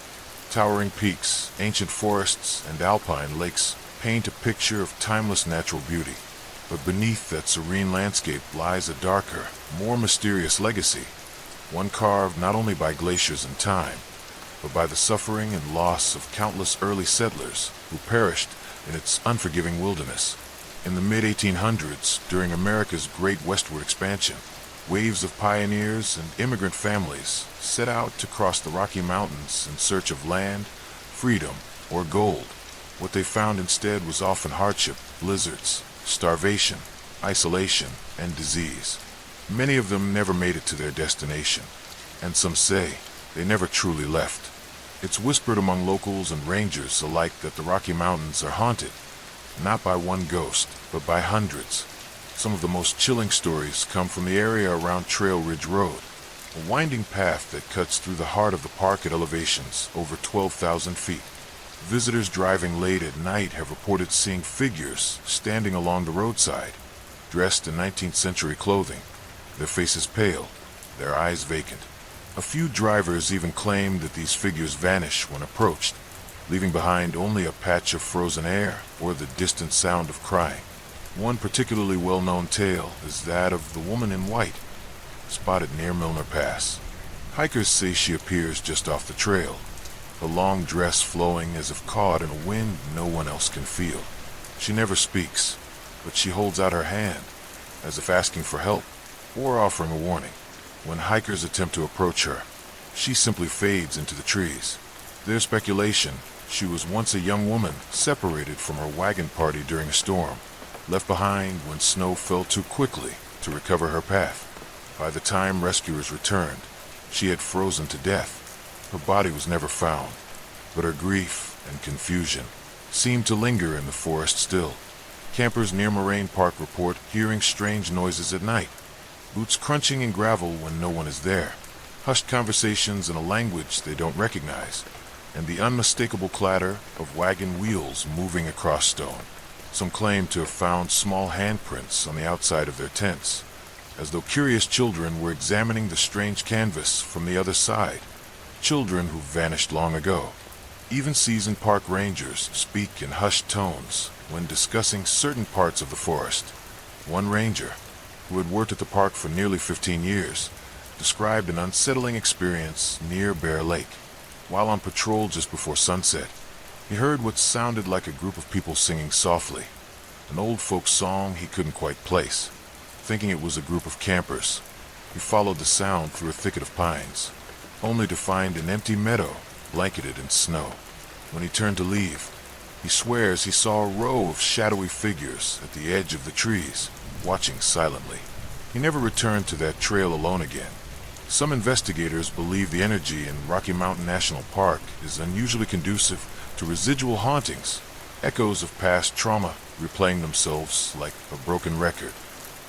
Towering peaks, ancient forests, and alpine lakes paint a picture of timeless natural beauty. But beneath that serene landscape lies a darker, more mysterious legacy, one carved not only by glaciers and time, but by the suffering and loss of countless early settlers who perished in its unforgiving wilderness. In the mid-1800s, during America's great westward expansion, waves of pioneers and immigrant families set out to cross the Rocky Mountains in search of land, freedom, or gold. What they found instead was often hardship, blizzards, starvation, isolation, and disease. Many of them never made it to their destination, and some say they never truly left. It's whispered among locals and rangers alike that the Rocky Mountains are haunted, not by one ghost, but by hundreds. Some of the most chilling stories come from the area around Trail Ridge Road, a winding path that cuts through the heart of the park at elevations over 12,000 feet. Visitors driving late at night have reported seeing figures standing along the roadside, dressed in 19th century clothing, their faces pale, their eyes vacant. A few drivers even claim that these figures vanish when approached, leaving behind only a patch of frozen air or the distant sound of crying. One particularly well-known tale is that of the woman in white, spotted near Milner Pass. Hikers say she appears just off the trail, her long dress flowing as if caught in a wind no one else can feel. She never speaks, but she holds out her hand, as if asking for help or offering a warning. When hikers attempt to approach her, she simply fades into the trees. There's speculation she was once a young woman separated from her wagon party during a storm, left behind when snow fell too quickly to recover her path. By the time rescuers returned, she had frozen to death. Her body was never found, but her grief and confusion seemed to linger in the forest still. Campers near Moraine Park report hearing strange noises at night, boots crunching in gravel when no one is there, hushed conversations in a language they don't recognize, and the unmistakable clatter of wagon wheels moving across stone. Some claim to have found small handprints on the outside of their tents, as though curious children were examining the strange canvas from the other side, children who vanished long ago. Even seasoned park rangers speak in hushed tones when discussing certain parts of the forest. One ranger, who had worked at the park for nearly 15 years, described an unsettling experience near Bear Lake. While on patrol just before sunset, he heard what sounded like a group of people singing softly, an old folk song he couldn't quite place. Thinking it was a group of campers, he followed the sound through a thicket of pines, only to find an empty meadow blanketed in snow. When he turned to leave, he swears he saw a row of shadowy figures at the edge of the trees, watching silently. He never returned to that trail alone again. Some investigators believe the energy in Rocky Mountain National Park is unusually conducive to residual hauntings, echoes of past trauma replaying themselves like a broken record.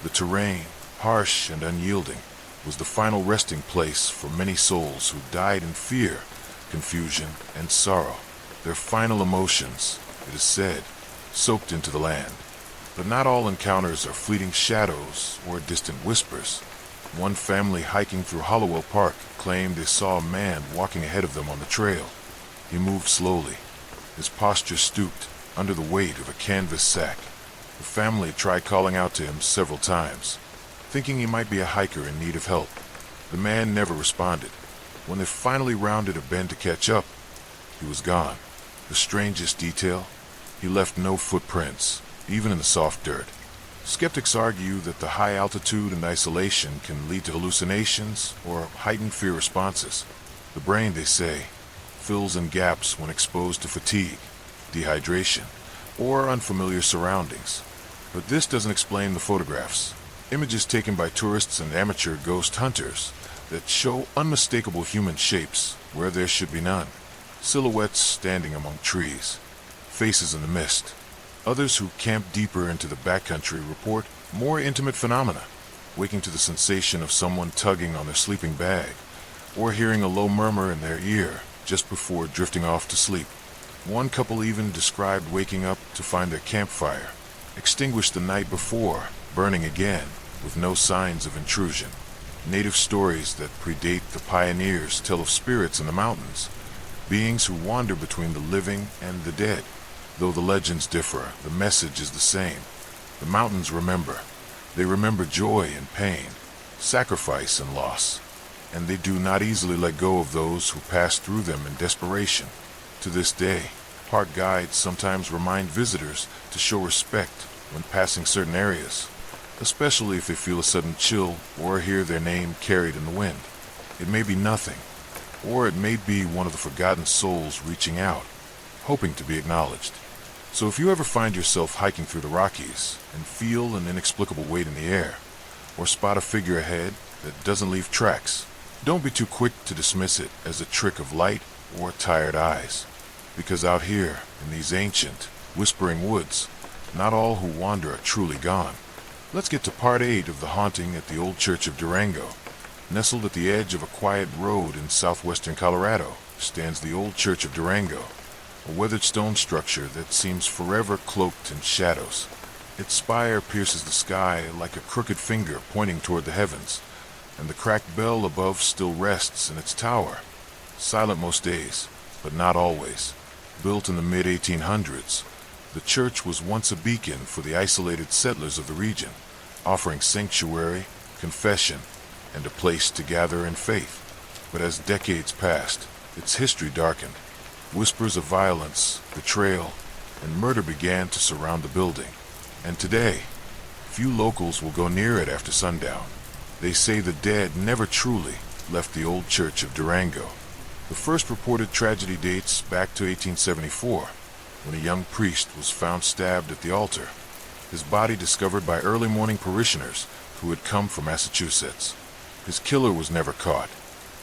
The terrain, harsh and unyielding, was the final resting place for many souls who died in fear, confusion, and sorrow. Their final emotions, it is said, soaked into the land. But not all encounters are fleeting shadows or distant whispers. One family hiking through Hollowell Park claimed they saw a man walking ahead of them on the trail. He moved slowly, his posture stooped under the weight of a canvas sack. The family tried calling out to him several times, thinking he might be a hiker in need of help. The man never responded. When they finally rounded a bend to catch up, he was gone. The strangest detail, he left no footprints, even in the soft dirt. Skeptics argue that the high altitude and isolation can lead to hallucinations or heightened fear responses. The brain, they say, fills in gaps when exposed to fatigue, dehydration, or unfamiliar surroundings. But this doesn't explain the photographs. Images taken by tourists and amateur ghost hunters that show unmistakable human shapes where there should be none. Silhouettes standing among trees, faces in the mist. Others who camp deeper into the backcountry report more intimate phenomena, waking to the sensation of someone tugging on their sleeping bag, or hearing a low murmur in their ear just before drifting off to sleep. One couple even described waking up to find their campfire extinguished the night before, burning again, with no signs of intrusion. Native stories that predate the pioneers tell of spirits in the mountains, beings who wander between the living and the dead. Though the legends differ, the message is the same. The mountains remember. They remember joy and pain, sacrifice and loss, and they do not easily let go of those who pass through them in desperation. To this day, park guides sometimes remind visitors to show respect when passing certain areas, especially if they feel a sudden chill or hear their name carried in the wind. It may be nothing, or it may be one of the forgotten souls reaching out, hoping to be acknowledged. So if you ever find yourself hiking through the Rockies and feel an inexplicable weight in the air, or spot a figure ahead that doesn't leave tracks, don't be too quick to dismiss it as a trick of light or tired eyes. Because out here, in these ancient, whispering woods, not all who wander are truly gone. Let's get to part 8 of the haunting at the old church of Durango. Nestled at the edge of a quiet road in southwestern Colorado stands the old church of Durango, a weathered stone structure that seems forever cloaked in shadows. Its spire pierces the sky like a crooked finger pointing toward the heavens, and the cracked bell above still rests in its tower. Silent most days, but not always. Built in the mid-1800s, the church was once a beacon for the isolated settlers of the region, offering sanctuary, confession, and a place to gather in faith. But as decades passed, its history darkened. Whispers of violence, betrayal, and murder began to surround the building. And today, few locals will go near it after sundown. They say the dead never truly left the old church of Durango. The first reported tragedy dates back to 1874, when a young priest was found stabbed at the altar, his body discovered by early morning parishioners who had come from Massachusetts. His killer was never caught,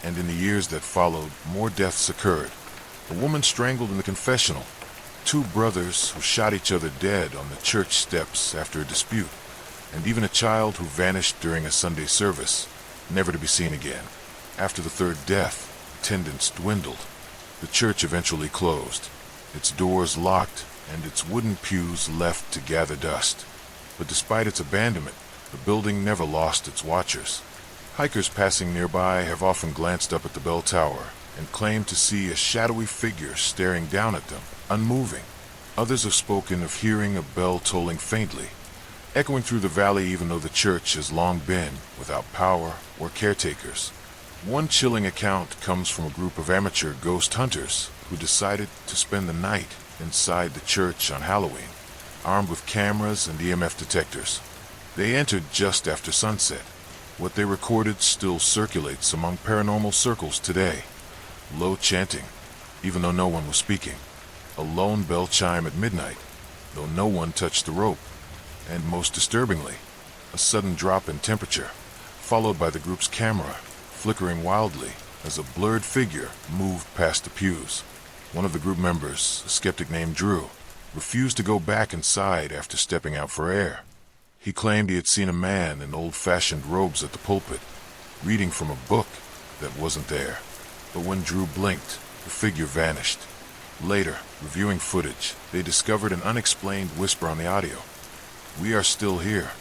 and in the years that followed, more deaths occurred. A woman strangled in the confessional, 2 brothers who shot each other dead on the church steps after a dispute, and even a child who vanished during a Sunday service, never to be seen again. After the 3rd death, attendance dwindled. The church eventually closed, its doors locked, and its wooden pews left to gather dust. But despite its abandonment, the building never lost its watchers. Hikers passing nearby have often glanced up at the bell tower and claim to see a shadowy figure staring down at them, unmoving. Others have spoken of hearing a bell tolling faintly, echoing through the valley even though the church has long been without power or caretakers. One chilling account comes from a group of amateur ghost hunters who decided to spend the night inside the church on Halloween, armed with cameras and EMF detectors. They entered just after sunset. What they recorded still circulates among paranormal circles today. Low chanting, even though no one was speaking. A lone bell chime at midnight, though no one touched the rope. And most disturbingly, a sudden drop in temperature, followed by the group's camera flickering wildly as a blurred figure moved past the pews. One of the group members, a skeptic named Drew, refused to go back inside after stepping out for air. He claimed he had seen a man in old-fashioned robes at the pulpit, reading from a book that wasn't there. But when Drew blinked, the figure vanished. Later, reviewing footage, they discovered an unexplained whisper on the audio. "We are still here."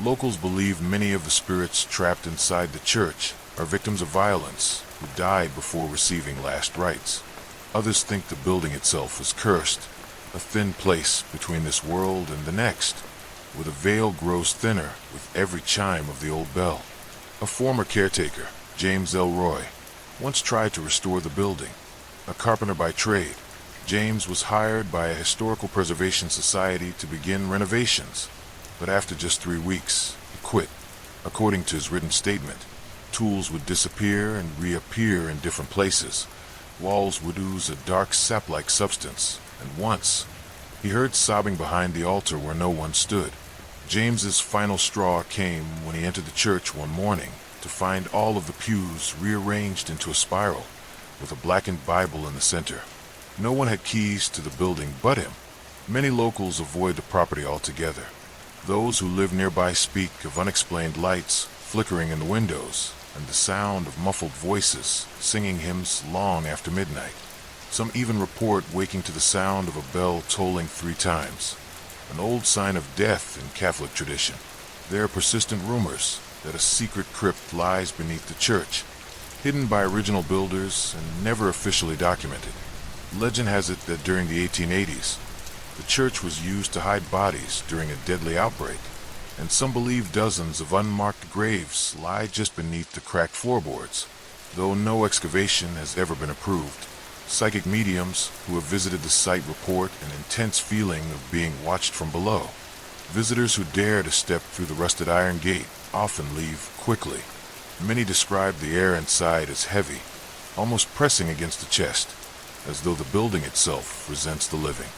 Locals believe many of the spirits trapped inside the church are victims of violence who died before receiving last rites. Others think the building itself is cursed, a thin place between this world and the next, where the veil grows thinner with every chime of the old bell. A former caretaker, James L. Roy, once tried to restore the building. A carpenter by trade, James was hired by a historical preservation society to begin renovations, but after just 3 weeks, he quit. According to his written statement, tools would disappear and reappear in different places. Walls would ooze a dark sap-like substance, and once, he heard sobbing behind the altar where no one stood. James's final straw came when he entered the church one morning to find all of the pews rearranged into a spiral, with a blackened Bible in the center. No one had keys to the building but him. Many locals avoid the property altogether. Those who live nearby speak of unexplained lights flickering in the windows and the sound of muffled voices singing hymns long after midnight. Some even report waking to the sound of a bell tolling 3 times, an old sign of death in Catholic tradition. There are persistent rumors that a secret crypt lies beneath the church, hidden by original builders and never officially documented. Legend has it that during the 1880s, the church was used to hide bodies during a deadly outbreak, and some believe dozens of unmarked graves lie just beneath the cracked floorboards. Though no excavation has ever been approved, psychic mediums who have visited the site report an intense feeling of being watched from below. Visitors who dare to step through the rusted iron gate often leave quickly. Many describe the air inside as heavy, almost pressing against the chest, as though the building itself resents the living.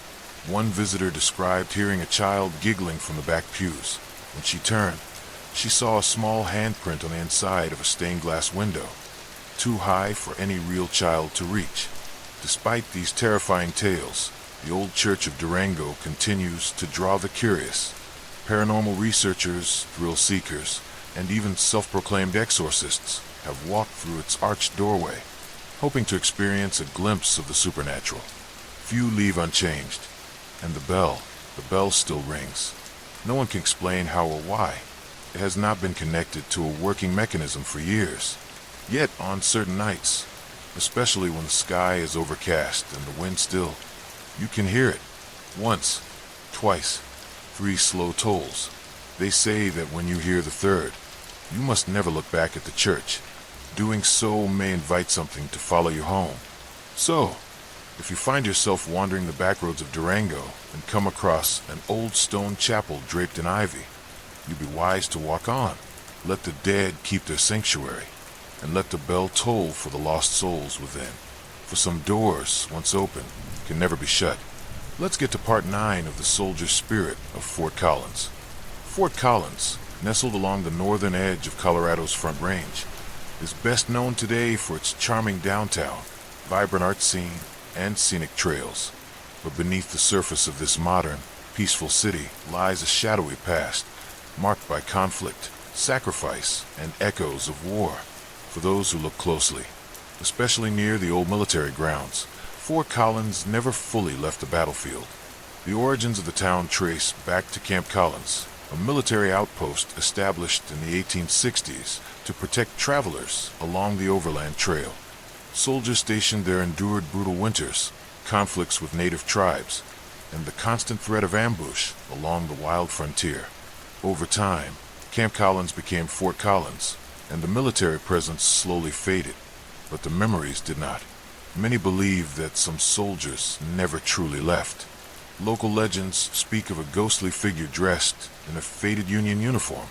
One visitor described hearing a child giggling from the back pews. When she turned, she saw a small handprint on the inside of a stained glass window, too high for any real child to reach. Despite these terrifying tales, the old church of Durango continues to draw the curious. Paranormal researchers, thrill seekers, and even self-proclaimed exorcists have walked through its arched doorway, hoping to experience a glimpse of the supernatural. Few leave unchanged, and the bell still rings. No one can explain how or why. It has not been connected to a working mechanism for years. Yet, on certain nights, especially when the sky is overcast and the wind still, you can hear it. Once, twice, 3 slow tolls. They say that when you hear the third, you must never look back at the church. Doing so may invite something to follow you home. So, if you find yourself wandering the back roads of Durango and come across an old stone chapel draped in ivy, you'd be wise to walk on. Let the dead keep their sanctuary, and let the bell toll for the lost souls within. For some doors, once open, can never be shut. Let's get to part 9 of the soldier spirit of Fort Collins. Fort Collins, nestled along the northern edge of Colorado's Front Range, is best known today for its charming downtown, vibrant art scene, and scenic trails. But beneath the surface of this modern, peaceful city lies a shadowy past, marked by conflict, sacrifice, and echoes of war. For those who look closely, especially near the old military grounds, Fort Collins never fully left the battlefield. The origins of the town trace back to Camp Collins, a military outpost established in the 1860s to protect travelers along the overland trail. Soldiers stationed there endured brutal winters, conflicts with native tribes, and the constant threat of ambush along the wild frontier. Over time, Camp Collins became Fort Collins, and the military presence slowly faded, but the memories did not. Many believe that some soldiers never truly left. Local legends speak of a ghostly figure dressed in a faded Union uniform,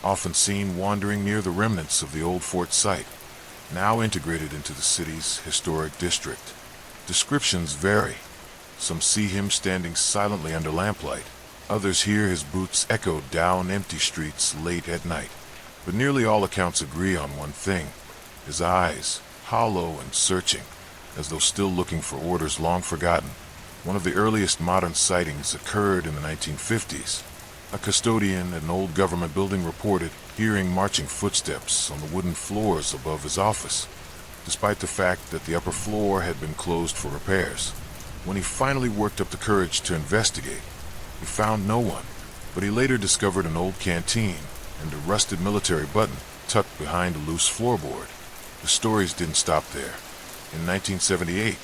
often seen wandering near the remnants of the old fort site, now integrated into the city's historic district. Descriptions vary. Some see him standing silently under lamplight. Others hear his boots echo down empty streets late at night. But nearly all accounts agree on one thing: his eyes, hollow and searching, as though still looking for orders long forgotten. One of the earliest modern sightings occurred in the 1950s. A custodian at an old government building reported hearing marching footsteps on the wooden floors above his office, despite the fact that the upper floor had been closed for repairs. When he finally worked up the courage to investigate, he found no one, but he later discovered an old canteen and a rusted military button tucked behind a loose floorboard. The stories didn't stop there. In 1978,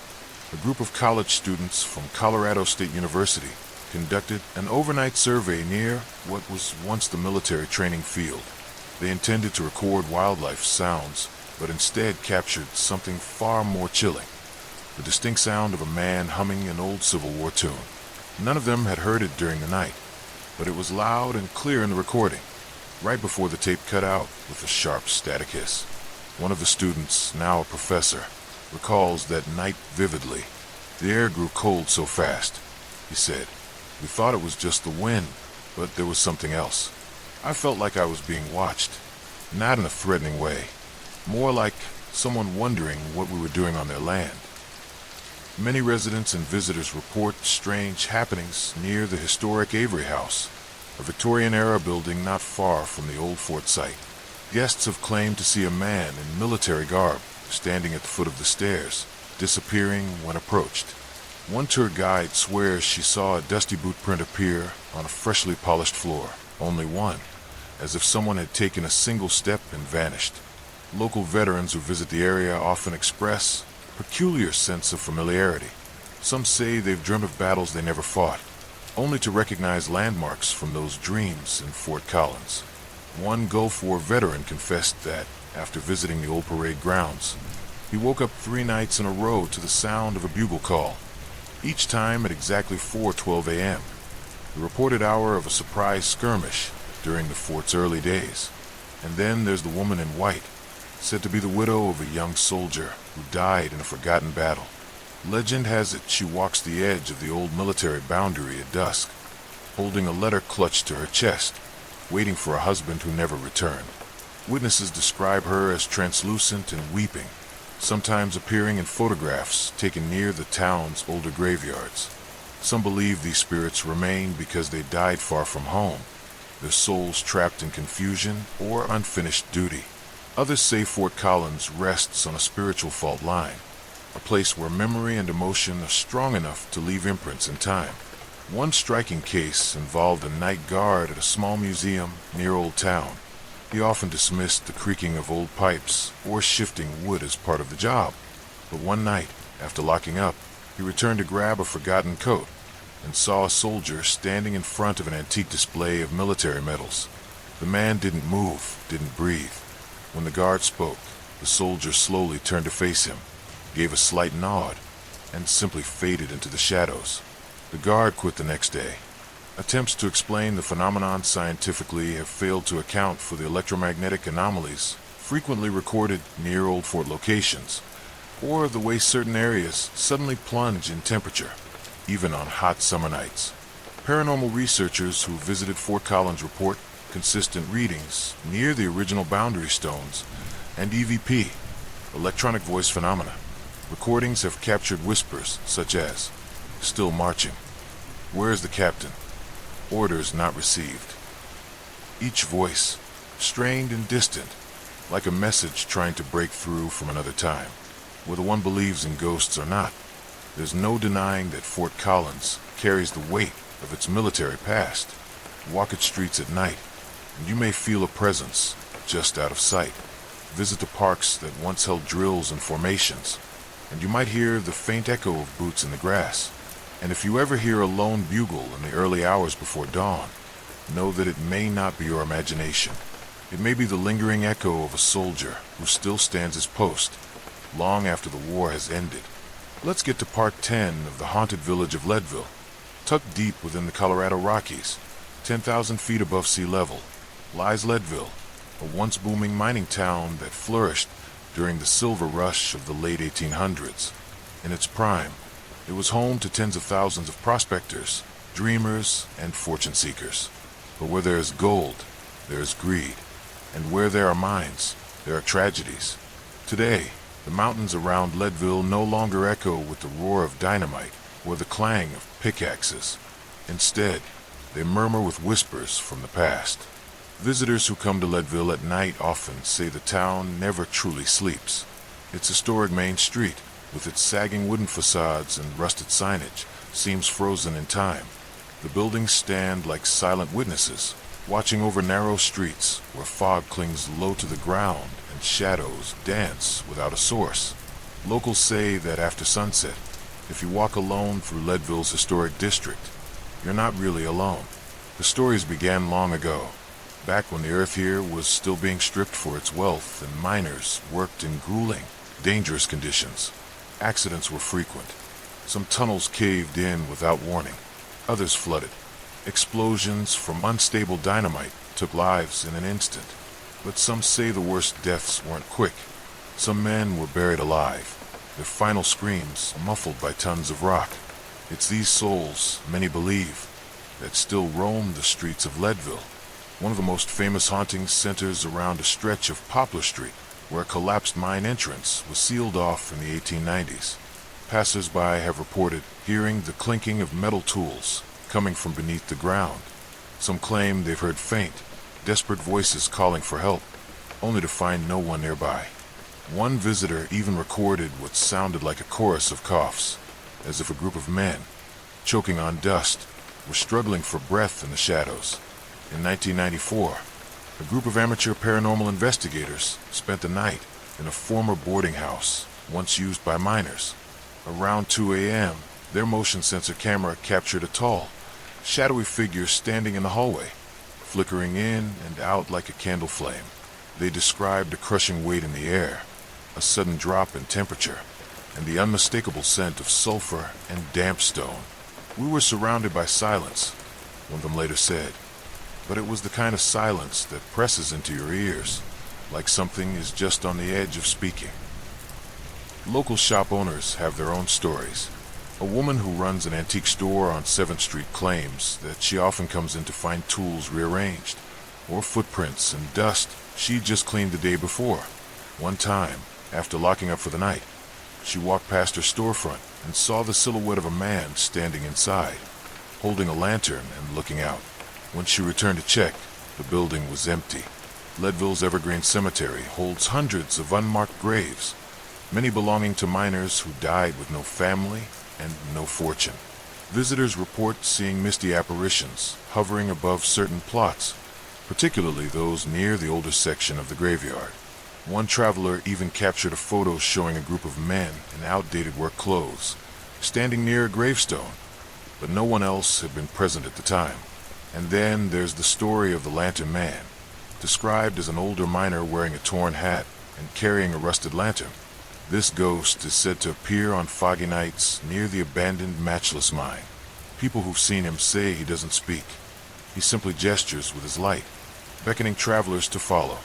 a group of college students from Colorado State University conducted an overnight survey near what was once the military training field. They intended to record wildlife sounds, but instead captured something far more chilling: the distinct sound of a man humming an old Civil War tune. None of them had heard it during the night, but it was loud and clear in the recording, right before the tape cut out with a sharp static hiss. One of the students, now a professor, recalls that night vividly. The air grew cold so fast, he said. We thought it was just the wind, But there was something else. I felt like I was being watched, not in a threatening way, more like someone wondering what we were doing on their land. Many residents and visitors report strange happenings near the historic Avery House, a Victorian-era building not far from the old fort site. Guests have claimed to see a man in military garb standing at the foot of the stairs, disappearing when approached. One tour guide swears she saw a dusty boot print appear on a freshly polished floor, only one, as if someone had taken a single step and vanished. Local veterans who visit the area often express a peculiar sense of familiarity. Some say they've dreamt of battles they never fought, only to recognize landmarks from those dreams in Fort Collins. One Gulf War veteran confessed that, after visiting the old parade grounds, he woke up 3 nights in a row to the sound of a bugle call, each time at exactly 4:12 a.m., the reported hour of a surprise skirmish during the fort's early days. And then there's the woman in white, said to be the widow of a young soldier who died in a forgotten battle. Legend has it she walks the edge of the old military boundary at dusk, holding a letter clutched to her chest, waiting for a husband who never returned. Witnesses describe her as translucent and weeping, sometimes appearing in photographs taken near the town's older graveyards. Some believe these spirits remain because they died far from home, their souls trapped in confusion or unfinished duty. Others say Fort Collins rests on a spiritual fault line, a place where memory and emotion are strong enough to leave imprints in time. One striking case involved a night guard at a small museum near Old Town. He often dismissed the creaking of old pipes or shifting wood as part of the job. But one night, after locking up, he returned to grab a forgotten coat and saw a soldier standing in front of an antique display of military medals. The man didn't move, didn't breathe. When the guard spoke, the soldier slowly turned to face him, gave a slight nod, and simply faded into the shadows. The guard quit the next day. Attempts to explain the phenomenon scientifically have failed to account for the electromagnetic anomalies frequently recorded near old fort locations, or the way certain areas suddenly plunge in temperature, even on hot summer nights. Paranormal researchers who visited Fort Collins report consistent readings near the original boundary stones and EVP, electronic voice phenomena. Recordings have captured whispers such as, "Still marching. Where's the captain? Orders not received." Each voice, strained and distant, like a message trying to break through from another time. Whether one believes in ghosts or not, there's no denying that Fort Collins carries the weight of its military past. Walk its streets at night, and you may feel a presence just out of sight. Visit the parks that once held drills and formations, and you might hear the faint echo of boots in the grass. And if you ever hear a lone bugle in the early hours before dawn, know that it may not be your imagination. It may be the lingering echo of a soldier who still stands his post, long after the war has ended. Let's get to Part 10 of the haunted village of Leadville. Tucked deep within the Colorado Rockies, 10,000 feet above sea level, lies Leadville, a once booming mining town that flourished during the silver rush of the late 1800s. In its prime, it was home to tens of thousands of prospectors, dreamers, and fortune seekers. But where there is gold, there is greed. And where there are mines, there are tragedies. Today, the mountains around Leadville no longer echo with the roar of dynamite or the clang of pickaxes. Instead, they murmur with whispers from the past. Visitors who come to Leadville at night often say the town never truly sleeps. Its historic main street, with its sagging wooden facades and rusted signage, seems frozen in time. The buildings stand like silent witnesses, watching over narrow streets where fog clings low to the ground and shadows dance without a source. Locals say that after sunset, if you walk alone through Leadville's historic district, you're not really alone. The stories began long ago, back when the earth here was still being stripped for its wealth and miners worked in grueling, dangerous conditions. Accidents were frequent. Some tunnels caved in without warning. Others flooded. Explosions from unstable dynamite took lives in an instant. But some say the worst deaths weren't quick. Some men were buried alive, their final screams muffled by tons of rock. It's these souls, many believe, that still roam the streets of Leadville. One of the most famous hauntings centers around a stretch of Poplar Street, where a collapsed mine entrance was sealed off in the 1890s. Passers-by have reported hearing the clinking of metal tools coming from beneath the ground. Some claim they've heard faint, desperate voices calling for help, only to find no one nearby. One visitor even recorded what sounded like a chorus of coughs, as if a group of men, choking on dust, were struggling for breath in the shadows. In 1994, a group of amateur paranormal investigators spent the night in a former boarding house once used by miners. Around 2 a.m., their motion sensor camera captured a tall, shadowy figure standing in the hallway, flickering in and out like a candle flame. They described a crushing weight in the air, a sudden drop in temperature, and the unmistakable scent of sulfur and damp stone. "We were surrounded by silence," one of them later said, "but it was the kind of silence that presses into your ears, like something is just on the edge of speaking." Local shop owners have their own stories. A woman who runs an antique store on 7th Street claims that she often comes in to find tools rearranged, or footprints and dust she just cleaned the day before. One time, after locking up for the night, she walked past her storefront and saw the silhouette of a man standing inside, holding a lantern and looking out. When she returned to check, the building was empty. Leadville's Evergreen Cemetery holds hundreds of unmarked graves, many belonging to miners who died with no family and no fortune. Visitors report seeing misty apparitions hovering above certain plots, particularly those near the older section of the graveyard. One traveler even captured a photo showing a group of men in outdated work clothes, standing near a gravestone, but no one else had been present at the time. And then there's the story of the Lantern Man, described as an older miner wearing a torn hat and carrying a rusted lantern. This ghost is said to appear on foggy nights near the abandoned Matchless Mine. People who've seen him say he doesn't speak. He simply gestures with his light, beckoning travelers to follow.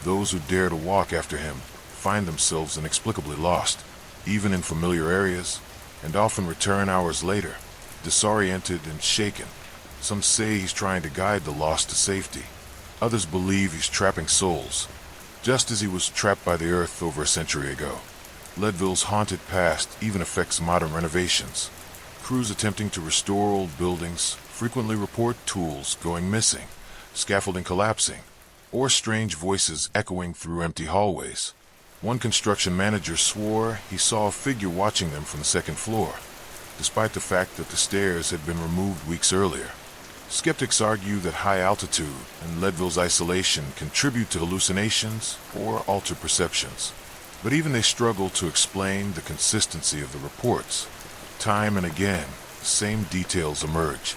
Those who dare to walk after him find themselves inexplicably lost, even in familiar areas, and often return hours later, disoriented and shaken. Some say he's trying to guide the lost to safety. Others believe he's trapping souls, just as he was trapped by the earth over a century ago. Leadville's haunted past even affects modern renovations. Crews attempting to restore old buildings frequently report tools going missing, scaffolding collapsing, or strange voices echoing through empty hallways. One construction manager swore he saw a figure watching them from the second floor, despite the fact that the stairs had been removed weeks earlier. Skeptics argue that high altitude and Leadville's isolation contribute to hallucinations or altered perceptions. But even they struggle to explain the consistency of the reports. Time and again, the same details emerge.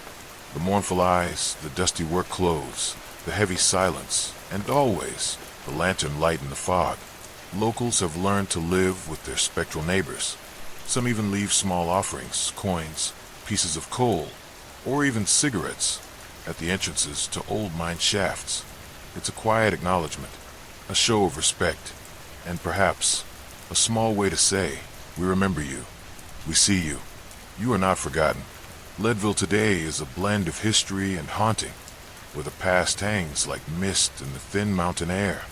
The mournful eyes, the dusty work clothes, the heavy silence, and always the lantern light in the fog. Locals have learned to live with their spectral neighbors. Some even leave small offerings, coins, pieces of coal, or even cigarettes at the entrances to old mine shafts. It's a quiet acknowledgement, a show of respect, and perhaps a small way to say, "We remember you. We see you. You are not forgotten." Leadville today is a blend of history and haunting, where the past hangs like mist in the thin mountain air.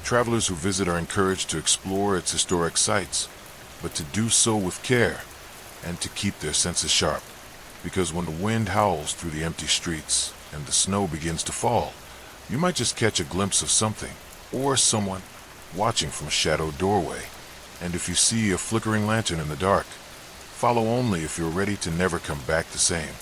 Travelers who visit are encouraged to explore its historic sites, but to do so with care and to keep their senses sharp. Because when the wind howls through the empty streets and the snow begins to fall, you might just catch a glimpse of something or someone watching from a shadowed doorway. And if you see a flickering lantern in the dark, follow only if you're ready to never come back the same.